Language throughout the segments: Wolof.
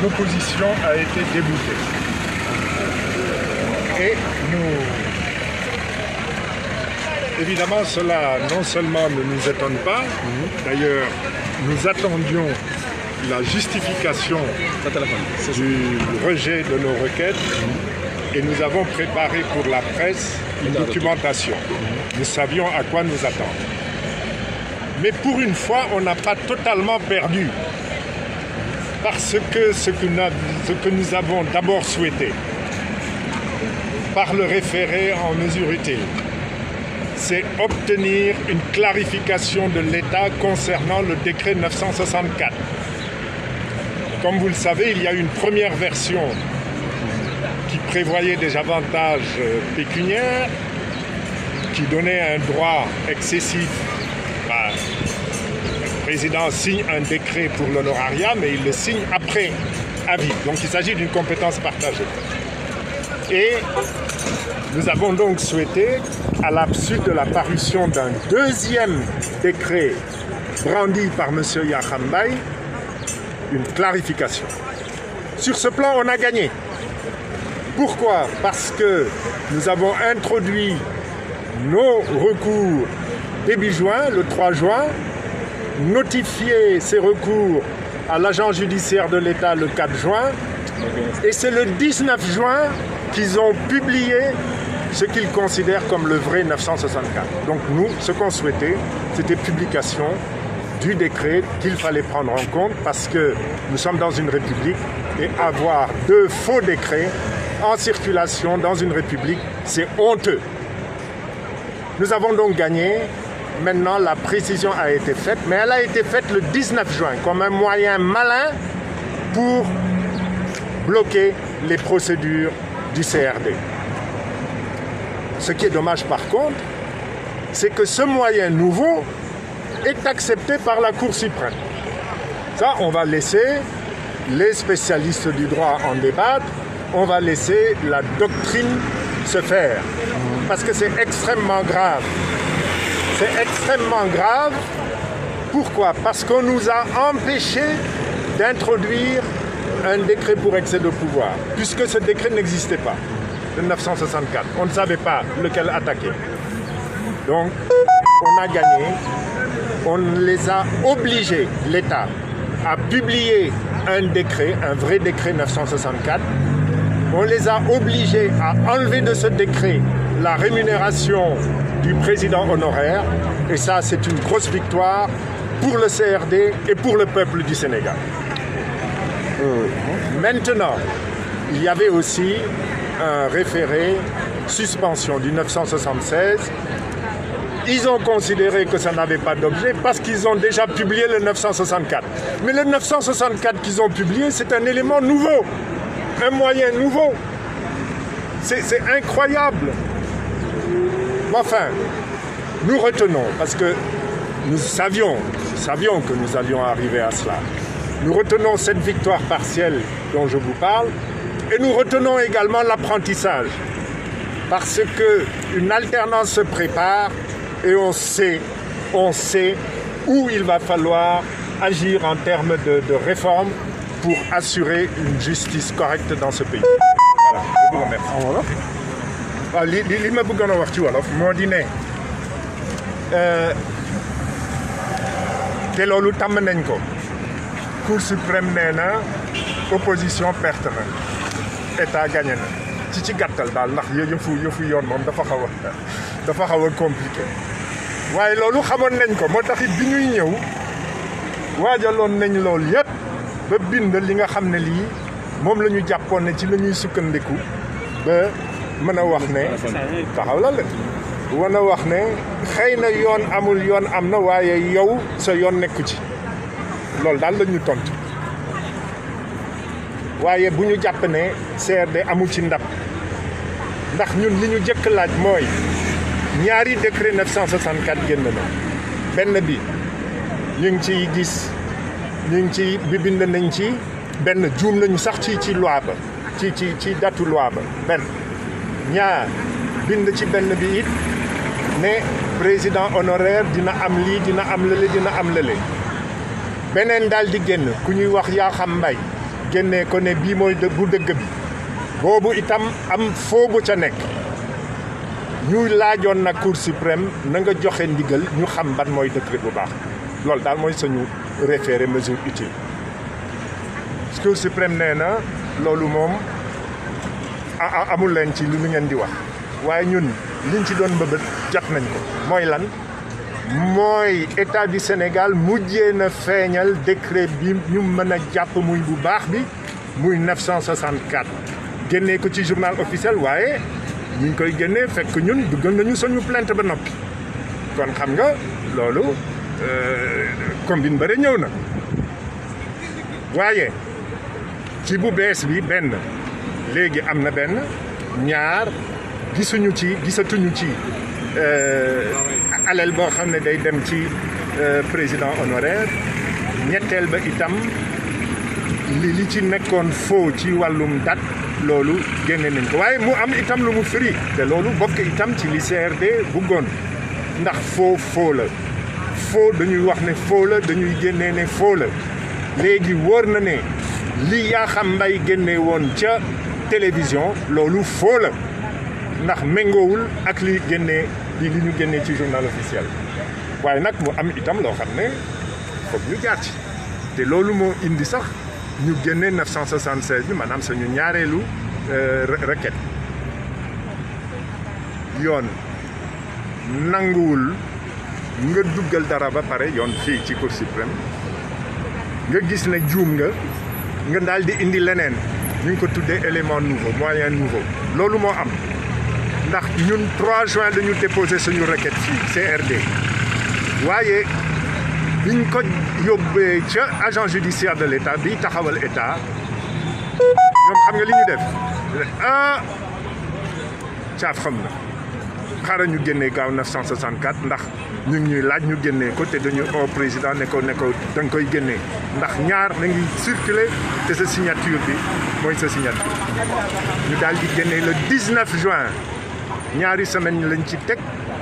l'opposition a été déboutée. Et évidemment, cela non seulement ne nous étonne pas, d'ailleurs, nous attendions la justification du rejet de nos requêtes et nous avons préparé pour la presse une documentation. Nous savions à quoi nous attendre. Mais pour une fois, on n'a pas totalement perdu. Parce que ce que nous avons d'abord souhaité, par le référé en mesure utile, c'est obtenir une clarification de l'État concernant le décret 964. Comme vous le savez, il y a une première version qui prévoyait des avantages pécuniaires, qui donnait un droit excessif. Le président signe un décret pour l'honorariat, mais il le signe après avis. Donc il s'agit d'une compétence partagée. Et nous avons donc souhaité, à la suite de la parution d'un deuxième décret brandi par M. Yakhambay, une clarification. Sur ce plan, on a gagné. Pourquoi? Parce que nous avons introduit nos recours début juin, le 3 juin, notifié ces recours à l'agent judiciaire de l'État le 4 juin, et c'est le 19 juin qu'ils ont publié ce qu'ils considèrent comme le vrai 964. Donc nous, ce qu'on souhaitait, c'était publication du décret qu'il fallait prendre en compte parce que nous sommes dans une république et avoir deux faux décrets en circulation dans une république, c'est honteux. Nous avons donc gagné. Maintenant, la précision a été faite, mais elle a été faite le 19 juin comme un moyen malin pour bloquer les procédures du CRD. Ce qui est dommage par contre, c'est que ce moyen nouveau est accepté par la Cour suprême. Ça, on va laisser les spécialistes du droit en débattre, on va laisser la doctrine se faire, parce que c'est extrêmement grave. C'est extrêmement grave. Pourquoi? Parce qu'on nous a empêchés d'introduire un décret pour excès de pouvoir, puisque ce décret n'existait pas, le 964. On ne savait pas lequel attaquer. Donc, on a gagné. On les a obligés, l'État, à publier un décret, un vrai décret 964. On les a obligés à enlever de ce décret la rémunération du président honoraire. Et ça, c'est une grosse victoire pour le CRD et pour le peuple du Sénégal. Maintenant, il y avait aussi un référé suspension du 976. Ils ont considéré que ça n'avait pas d'objet parce qu'ils ont déjà publié le 964. Mais le 964 qu'ils ont publié, c'est un élément nouveau, un moyen nouveau. C'est incroyable. Enfin, nous retenons, parce que nous savions que nous allions arriver à cela. Nous retenons cette victoire partielle dont je vous parle et nous retenons également l'apprentissage. Parce qu'une alternance se prépare et on sait où il va falloir agir en termes de réforme pour assurer une justice correcte dans ce pays. Voilà, je vous remercie. waaw li ma bëggoon a wax ci wolof moo di ne te loolu tàmm nañ ko Cour suprême nee na opposition perte na état gagné na ci gàttal daal ndax yëfu yoon moom dafa xaw a compliqué waaye loolu xamoon nañ ko moo tax it bi ñuy ñëw waajaloon nañ loolu yépp ba bind li nga xam ne lii moom la ñu jàppoon ne ci la ñuy sukkandiku ba mën a wax ne taxaw la wan a wax ne xëy na yoon amul yoon am na waaye yow sa yoon nekku ci loolu daal la ñu tontu waaye bu ñu jàpp ne CRD amul ci ndab ndax ñun li ñu jëkk laaj mooy ñaari décret 964 génn na benn bi ñu ngi ciy gis ñu ngi ci bi bind nañ ci benn juum nañu sax ci loi ba ci datu loi ba benn ñaar bind ci benn bi it ne président honoraire dina am lii dina am lële beneen daal di génn ku ñuy wax Yakham Mbaye génnee ko ne bii mooy bu dëgg bi boobu itam am foo bu ca nekk ñu laajoon na Cour suprême na nga joxe ndigal ñu xam ban mooy décret bu baax loolu daal mooy suñu référé mesure utile Cour suprême nee na loolu moom amul leen ci lu ngeen di wax waaye ñun liñ ci doon mbëbët jot nañ ko mooy lan mooy état du Sénégal mujjee na feeñal décret bi ñu mën a jàpp muy bu baax bi muy 964 génnee ko ci journal officiel waaye ñu ngi koy génnee fekk ñun duggal nañu suñu plainte ba noppi kon xam nga loolu combine bëri ñëw na waaye ci bu bees bi benn léegi am na benn ñaar gisatuñu ci alal boo xam ne day dem ci président honoraire ñetteel ba itam li ci nekkoon faux ci wàllum date loolu génne nañ ko waaye mu am itam lu mu firi te loolu bokk itam ci li CRD bëggoon ndax faux la faux dañuy wax ne faux la dañuy génnee ne faux la léegi wóor na ne li Yakham Mbaye génne woon ca télévision loolu faux la ndax méngoowul ak li ñu génnee ci journal officiel waaye nag mu am itam loo xam ne foog ñu jaar ci te loolu moo indi sax ñu génne 976 bi maanaam suñu ñaareelu requête yoon nanguwul nga duggal dara ba pare yoon fii ci Cour suprême nga gis ne juum nga daal di indi leneen ñu ngi ko tuddee élément nouveau moyen nouveau loolu moo am ndax ñun 3 juin dañu déposé suñu requête fii CRD waaye biñ ko yóbbee ca agent judiciaire de l'État bi taxawal État ñoom xam nga li ñu def caaf xam na xaaral ñu génnee gaaw 964 ndax ñu ngi ñuy laaj ñu génnee ko te dañu au président ne ko da nga koy génnee ndax ñaar na ngi circuler te sa signature bi mooy sa signature ñu daal di génnee le 19 juin ñaari semaine lañ ci teg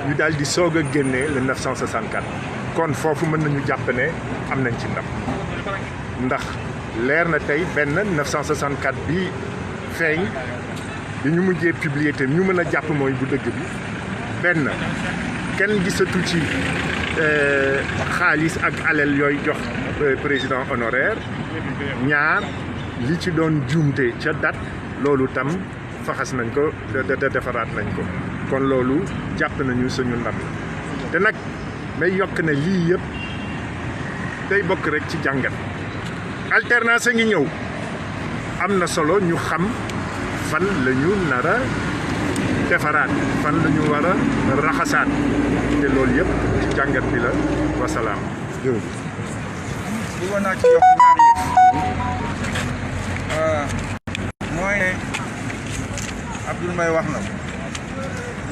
ñu daal di soog a génnee le 964 kon foofu mën nañu jàpp ne am nañ ci ndam ndax leer na tey benn 964 bi feeñ bi ñu mujjee publier te ñu mën a jàpp mooy bu dëgg bi benn kenn gisatu ci xaalis ak alal yooyu jox président honoraire ñaar li ci doon juumte ca date loolu tam faxas nañ ko defaraat nañ ko kon loolu jàpp nañu suñu ndam te nag may yokk ne lii yëpp day bokk rek ci jàngat alternance ngi ñëw am na solo ñu xam fan la ñu nar a defaraat fan la ñu war a raxasaat te loolu yëpp ci jàngat bi la wasalaam. jërëjëf. bëggoon naa ci yokk ñaari yëf mooy ne Abdoul Mbaye wax na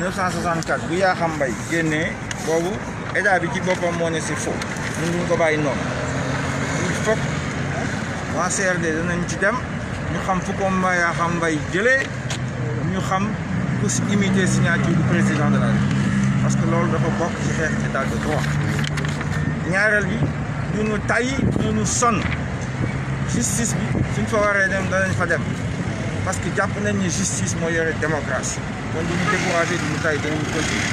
964 bu Yakham Mbaye génnee boobu état bi ci boppam moo ne si faux ñun duñ ko bàyyi noonu il faut waa CRD danañ ci dem ñu xam fu ko Yakham Mbaye jëlee ñu xam ku si imiter signature du président de la République parce que loolu dafa bokk ci xeex état de droit ñaareel bi duñu tay duñu sonn justice bi suñ fa waree dem danañ fa dem parce que jàpp nañ ni justice moo yore démocratie kon duñu découragé duñu tay dañu continuer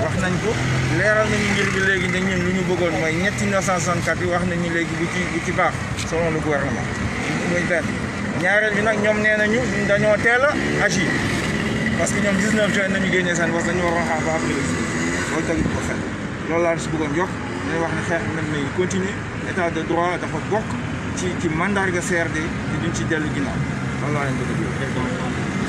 wax nañ ko leeral nañu mbir bi léegi ne ñun lu ñu bëggoon mooy ñetti 964 yi wax nañu léegi bu ci baax selon le gouvernement muy benn ñaareel bi nag ñoom nee nañu ñun dañoo teel a agir parce que ñoom 19 juin nañu génnee seen was dañu waroon xaar ba après loolu tamit ko xel loolu laa si bëggoon jox dañuy wax ne xeex nag may continuer état de droit dafa bokk ci mandarga CRD te duñ ci dellu ginnaaw loolu laa leen bëgg a